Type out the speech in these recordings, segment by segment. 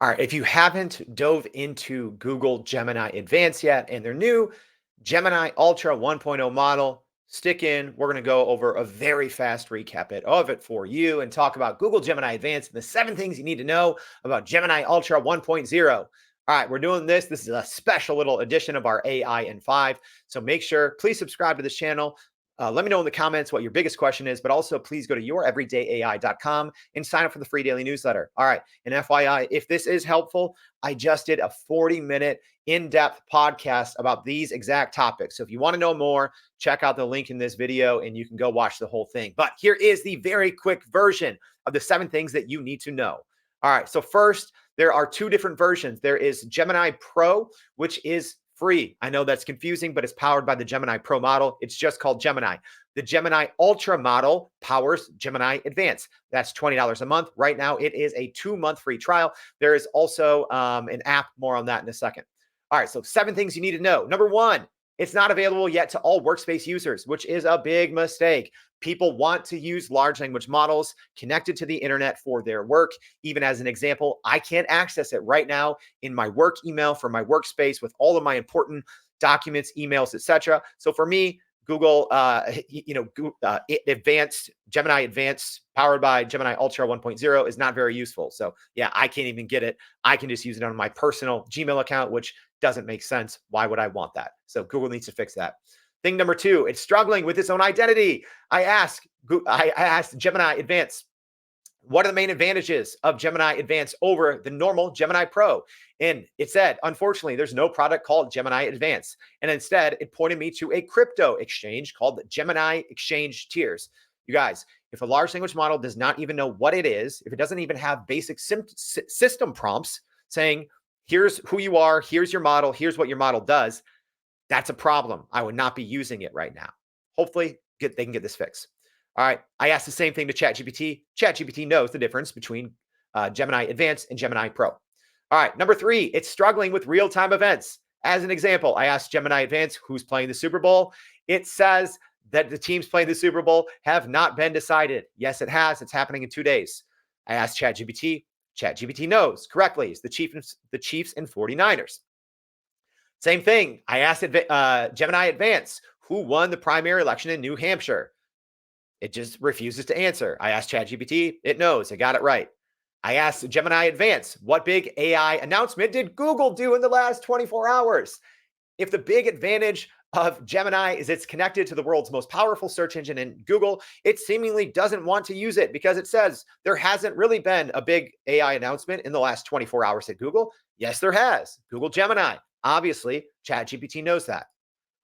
All right, if you haven't dove into Google Gemini Advanced yet and their new Gemini Ultra 1.0 model, stick in. We're going to go over a very fast recap of it for you and talk about Google Gemini Advanced and the 7 things you need to know about Gemini Ultra 1.0. All right, we're doing this. This is a special little edition of our AI in 5. So make sure, please subscribe to this channel. Let me know in the comments what your biggest question is, but also please go to youreverydayai.com and sign up for the free daily newsletter. All right. And FYI, if this is helpful, I just did a 40-minute in-depth podcast about these exact topics. So if you want to know more, check out the link in this video and you can go watch the whole thing. But here is the very quick version of the 7 things that you need to know. All right. So first, there are 2 different versions. There is Gemini Pro, which is free. I know that's confusing, but it's powered by the Gemini Pro model. It's just called Gemini. The Gemini Ultra model powers Gemini Advanced. That's $20 a month. Right now, it is a 2-month free trial. There is also an app. More on that in a second. All right, so 7 things you need to know. Number 1, it's not available yet to all Workspace users, which is a big mistake. People want to use large language models connected to the internet for their work. Even as an example, I can't access it right now in my work email for my Workspace with all of my important documents, emails, etc. So for me, Google, Gemini Advanced, powered by Gemini Ultra 1.0 is not very useful. So yeah, I can't even get it. I can just use it on my personal Gmail account, which doesn't make sense. Why would I want that? So Google needs to fix that. Thing number 2, it's struggling with its own identity. I asked Gemini Advanced, what are the main advantages of Gemini Advanced over the normal Gemini Pro? And it said, unfortunately, there's no product called Gemini Advanced. And instead, it pointed me to a crypto exchange called Gemini Exchange Tiers. You guys, if a large language model does not even know what it is, if it doesn't even have basic system prompts saying, here's who you are, here's your model, here's what your model does, that's a problem. I would not be using it right now. Hopefully, they can get this fixed. All right. I asked the same thing to ChatGPT. ChatGPT knows the difference between Gemini Advanced and Gemini Pro. All right. Number 3, it's struggling with real-time events. As an example, I asked Gemini Advanced who's playing the Super Bowl. It says that the teams playing the Super Bowl have not been decided. Yes, it has. It's happening in 2 days. I asked ChatGPT. ChatGPT knows correctly. It's the Chiefs and 49ers. Same thing. I asked Gemini Advanced who won the primary election in New Hampshire. It just refuses to answer. I asked ChatGPT. It knows. I got it right. I asked Gemini Advanced, what big AI announcement did Google do in the last 24 hours? If the big advantage of Gemini is it's connected to the world's most powerful search engine in Google, it seemingly doesn't want to use it because it says there hasn't really been a big AI announcement in the last 24 hours at Google. Yes, there has. Google Gemini. Obviously, ChatGPT knows that.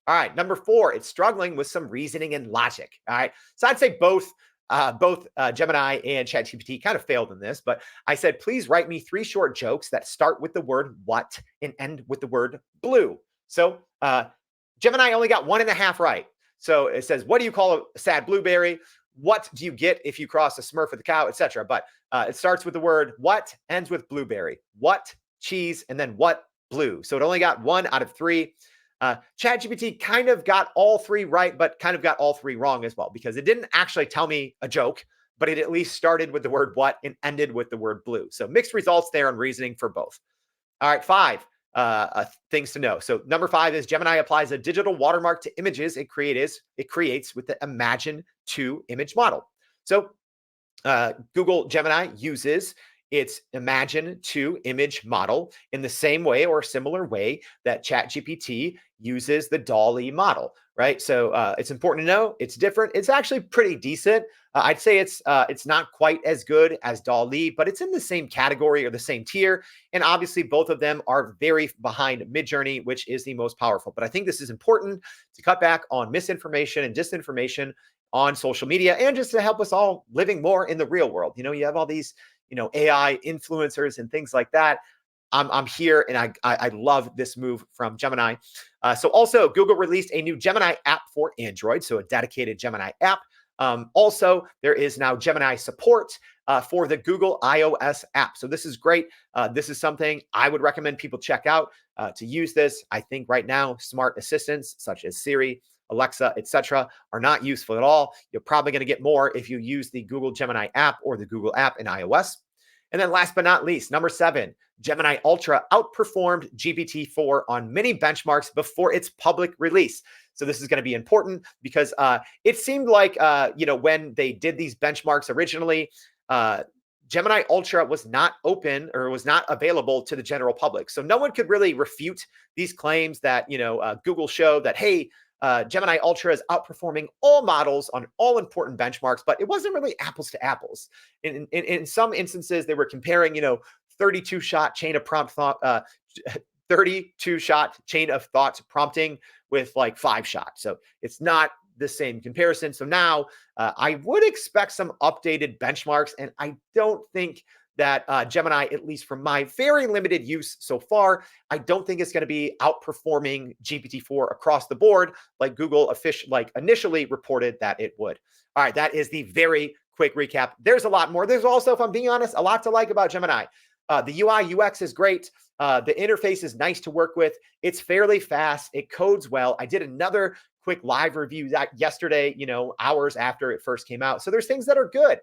All right, number 4, it's struggling with some reasoning and logic. All right, so I'd say both Gemini and ChatGPT kind of failed in this, but I said, please write me 3 short jokes that start with the word what and end with the word blue. So Gemini only got 1.5 right. So it says, what do you call a sad blueberry? What do you get if you cross a Smurf with a cow, etc. But it starts with the word what, ends with blueberry. What, cheese, and then what, blue. So it only got 1 out of 3. ChatGPT kind of got all 3 right, but kind of got all 3 wrong as well, because it didn't actually tell me a joke, but it at least started with the word what and ended with the word blue. So mixed results there on reasoning for both. All right, 5 things to know. So number 5 is Gemini applies a digital watermark to images it creates with the Imagine 2 image model. So Google Gemini uses its Imagine 2 image model in the same way or a similar way that ChatGPT uses the DALL-E model, right? So it's important to know it's different. It's actually pretty decent. I'd say it's not quite as good as DALL-E, but it's in the same category or the same tier. And obviously, both of them are very behind Midjourney, which is the most powerful. But I think this is important to cut back on misinformation and disinformation on social media and just to help us all living more in the real world. You know, you have all these AI influencers and things like that. I'm here and I love this move from Gemini. So also Google released a new Gemini app for Android. So a dedicated Gemini app. Also, there is now Gemini support for the Google iOS app. So this is great. This is something I would recommend people check out to use this. I think right now, smart assistants such as Siri, Alexa, etc., are not useful at all. You're probably going to get more if you use the Google Gemini app or the Google app in iOS. And then last but not least, number 7, Gemini Ultra outperformed GPT-4 on many benchmarks before its public release. So this is going to be important because it seemed like, when they did these benchmarks originally, Gemini Ultra was not open or was not available to the general public. So no one could really refute these claims that, Google showed that, hey, Gemini Ultra is outperforming all models on all important benchmarks, but it wasn't really apples to apples. In some instances, they were comparing, 32 shot chain of prompt thought, 32 shot chain of thoughts prompting with like 5 shots. So it's not the same comparison. So now I would expect some updated benchmarks, and I don't think that Gemini, at least from my very limited use so far, I don't think it's going to be outperforming GPT-4 across the board like Google initially reported that it would. All right, that is the very quick recap. There's a lot more. There's also, if I'm being honest, a lot to like about Gemini. The UI UX is great. The interface is nice to work with. It's fairly fast. It codes well. I did another quick live review that yesterday, hours after it first came out. So there's things that are good.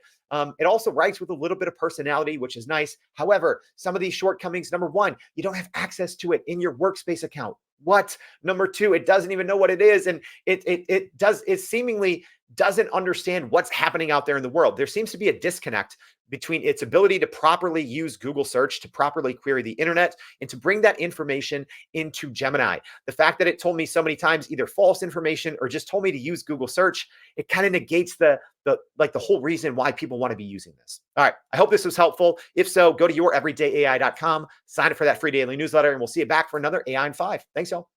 It also writes with a little bit of personality, which is nice. However, some of these shortcomings, number 1, you don't have access to it in your Workspace account. What? Number 2, it doesn't even know what it is. And it seemingly doesn't understand what's happening out there in the world. There seems to be a disconnect between its ability to properly use Google search, to properly query the internet, and to bring that information into Gemini. The fact that it told me so many times either false information or just told me to use Google search, it kind of negates the whole reason why people want to be using this. All right. I hope this was helpful. If so, go to youreverydayai.com, sign up for that free daily newsletter, and we'll see you back for another AI in 5. Thanks, y'all.